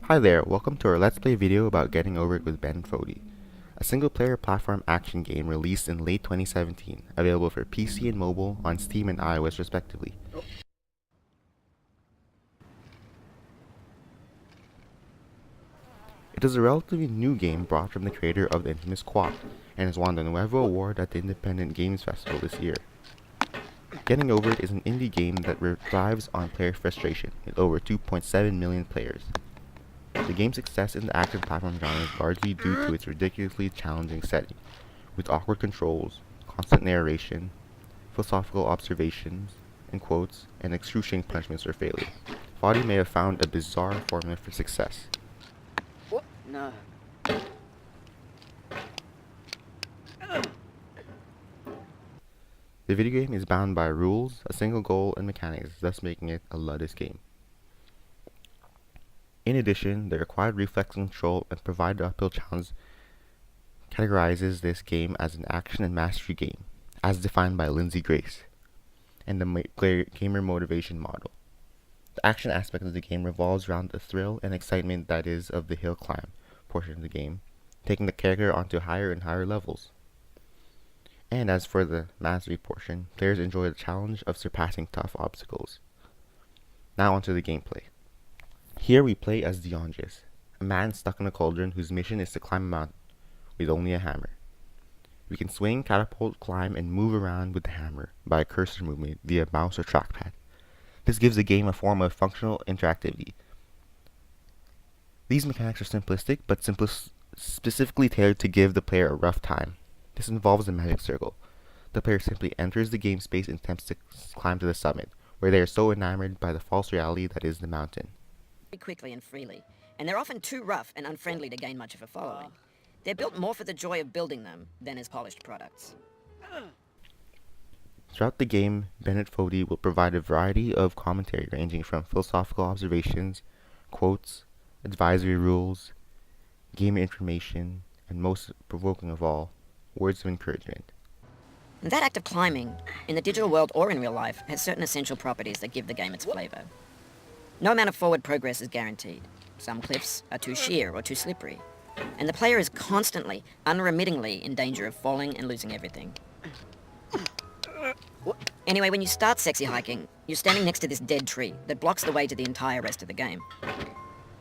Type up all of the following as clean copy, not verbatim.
Hi there, welcome to our Let's Play video about Getting Over It with Bennett and Foddy, a single-player platform action game released in late 2017, available for PC and mobile on Steam and iOS respectively. It is a relatively new game brought from the creator of the infamous Quap, and has won the Nuevo Award at the Independent Games Festival this year. Getting Over It is an indie game that thrives on player frustration, with over 2.7 million players. The game's success in the action platform genre is largely due to its ridiculously challenging setting, with awkward controls, constant narration, philosophical observations and quotes, and excruciating punishments for failure. Foddy may have found a bizarre formula for success. What? No. The video game is bound by rules, a single goal, and mechanics, thus making it a ludus game. In addition, the required reflex control and provided uphill challenge categorizes this game as an action and mastery game, as defined by Lindsay Grace, and the gamer motivation model. The action aspect of the game revolves around the thrill and excitement that is of the hill climb portion of the game, taking the character onto higher and higher levels. And as for the mastery portion, players enjoy the challenge of surpassing tough obstacles. Now onto the gameplay. Here we play as Diongeus, a man stuck in a cauldron whose mission is to climb a mountain with only a hammer. We can swing, catapult, climb, and move around with the hammer by a cursor movement via mouse or trackpad. This gives the game a form of functional interactivity. These mechanics are simplistic, but specifically tailored to give the player a rough time. This involves a magic circle. The player simply enters the game space and attempts to climb to the summit, where they are so enamored by the false reality that is the mountain. Quickly and freely, and they're often too rough and unfriendly to gain much of a following. They're built more for the joy of building them than as polished products. Throughout the game, Bennett Foddy will provide a variety of commentary ranging from philosophical observations, quotes, advisory rules, gamer information, and most provoking of all, words of encouragement. And that act of climbing, in the digital world or in real life, has certain essential properties that give the game its flavor. No amount of forward progress is guaranteed. Some cliffs are too sheer or too slippery, and the player is constantly, unremittingly in danger of falling and losing everything. Anyway, when you start sexy hiking, you're standing next to this dead tree that blocks the way to the entire rest of the game.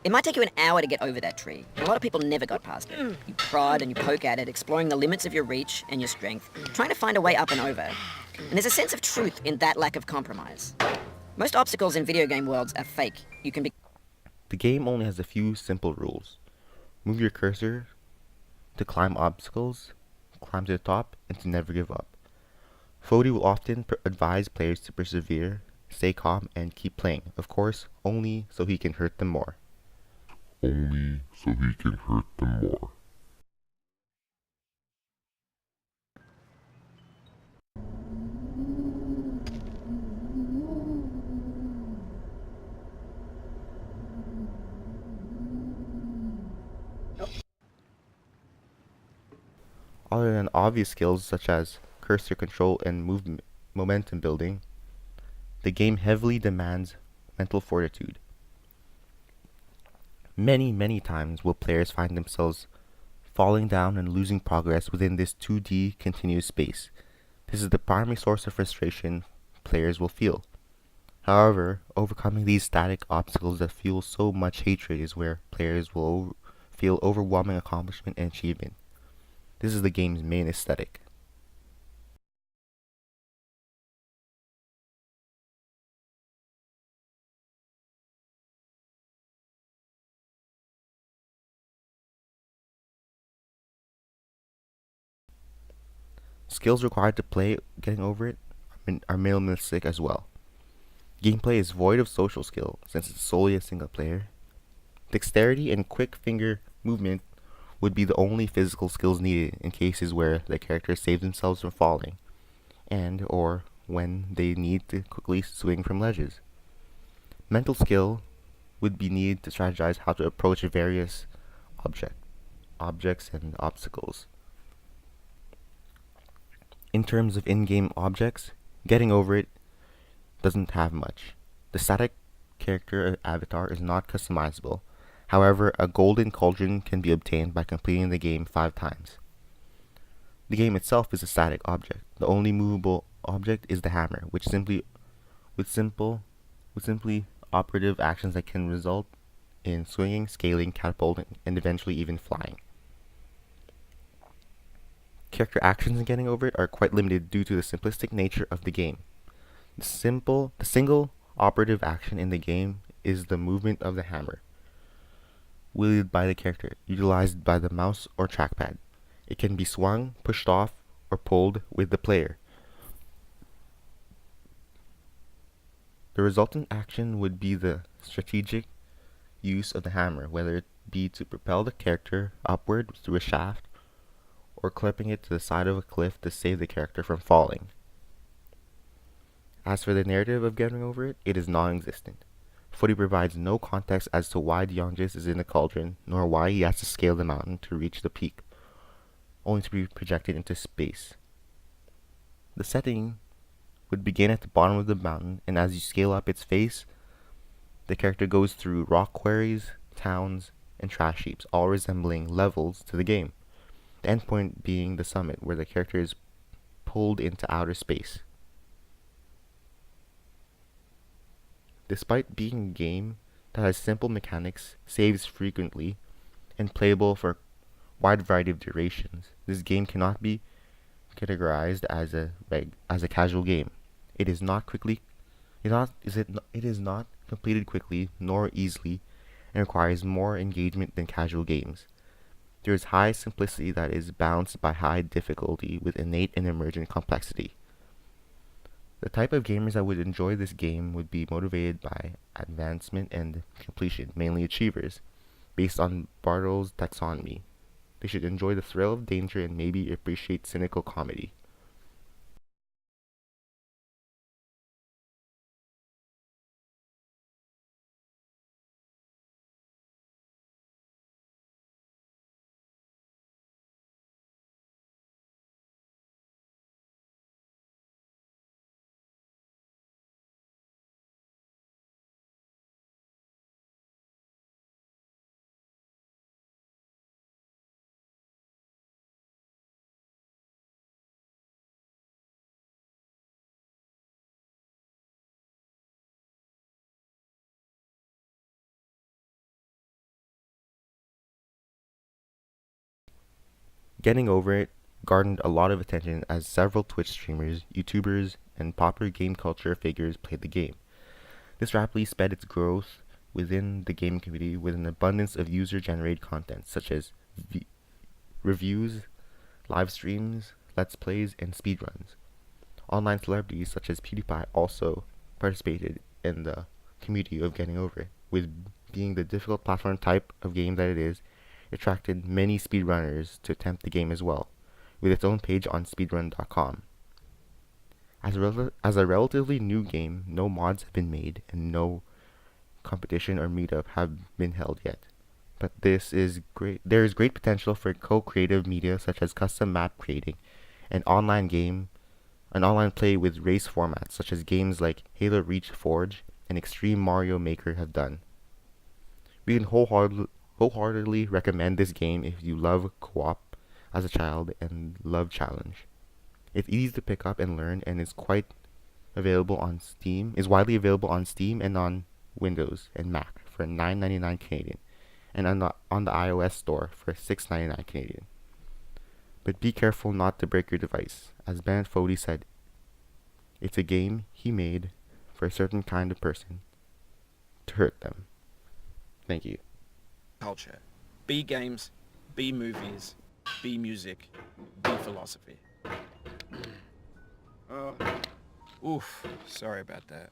It might take you an hour to get over that tree, and a lot of people never got past it. You prod and you poke at it, exploring the limits of your reach and your strength, trying to find a way up and over. And there's a sense of truth in that lack of compromise. Most obstacles in video game worlds are fake. The game only has a few simple rules. Move your cursor to climb obstacles, climb to the top, and to never give up. Foddy will often advise players to persevere, stay calm, and keep playing. Of course, only so he can hurt them more. Other than obvious skills such as cursor control and momentum building, the game heavily demands mental fortitude. Many times will players find themselves falling down and losing progress within this 2D continuous space. This is the primary source of frustration players will feel. However, overcoming these static obstacles that fuel so much hatred is where players will feel overwhelming accomplishment and achievement. This is the game's main aesthetic. Skills required to play Getting Over It are minimalistic as well. Gameplay is void of social skill since it's solely a single player. Dexterity and quick finger movement would be the only physical skills needed in cases where the character saves themselves from falling, and or when they need to quickly swing from ledges. Mental skill would be needed to strategize how to approach various objects and obstacles. In terms of in-game objects, Getting Over It doesn't have much. The static character avatar is not customizable. However, a golden cauldron can be obtained by completing the game 5 times. The game itself is a static object. The only movable object is the hammer, which with simply operative actions that can result in swinging, scaling, catapulting, and eventually even flying. Character actions in Getting Over It are quite limited due to the simplistic nature of the game. The single operative action in the game is the movement of the hammer, wielded by the character, utilized by the mouse or trackpad. It can be swung, pushed off, or pulled with the player. The resultant action would be the strategic use of the hammer, whether it be to propel the character upward through a shaft, or clipping it to the side of a cliff to save the character from falling. As for the narrative of Getting Over It, it is non-existent. Foddy provides no context as to why Deonjus is in the cauldron, nor why he has to scale the mountain to reach the peak, only to be projected into space. The setting would begin at the bottom of the mountain, and as you scale up its face, the character goes through rock quarries, towns, and trash heaps, all resembling levels to the game. The endpoint being the summit, where the character is pulled into outer space. Despite being a game that has simple mechanics, saves frequently, and playable for a wide variety of durations, this game cannot be categorized as a casual game. It is not completed quickly nor easily, and requires more engagement than casual games. There is high simplicity that is balanced by high difficulty with innate and emergent complexity. The type of gamers that would enjoy this game would be motivated by advancement and completion, mainly achievers, based on Bartle's taxonomy. They should enjoy the thrill of danger and maybe appreciate cynical comedy. Getting Over It garnered a lot of attention as several Twitch streamers, YouTubers, and popular game culture figures played the game. This rapidly sped its growth within the gaming community with an abundance of user-generated content such as reviews, live streams, let's plays, and speedruns. Online celebrities such as PewDiePie also participated in the community of Getting Over It, with being the difficult platform type of game that it is, attracted many speedrunners to attempt the game as well, with its own page on speedrun.com. As a relatively new game, no mods have been made and no competition or meetup have been held yet. But there is great potential for co-creative media such as custom map creating, an online play with race formats such as games like Halo Reach Forge and Extreme Mario Maker have done. We can wholeheartedly recommend this game if you love co-op as a child and love challenge. It's easy to pick up and learn, and is widely available on Steam and on Windows and Mac for $9.99 Canadian, and on the iOS store for $6.99 Canadian. But be careful not to break your device. As Bennett Foddy said, it's a game he made for a certain kind of person to hurt them. Thank you. Culture. B games, B movies, B music, B philosophy. Oof, sorry about that.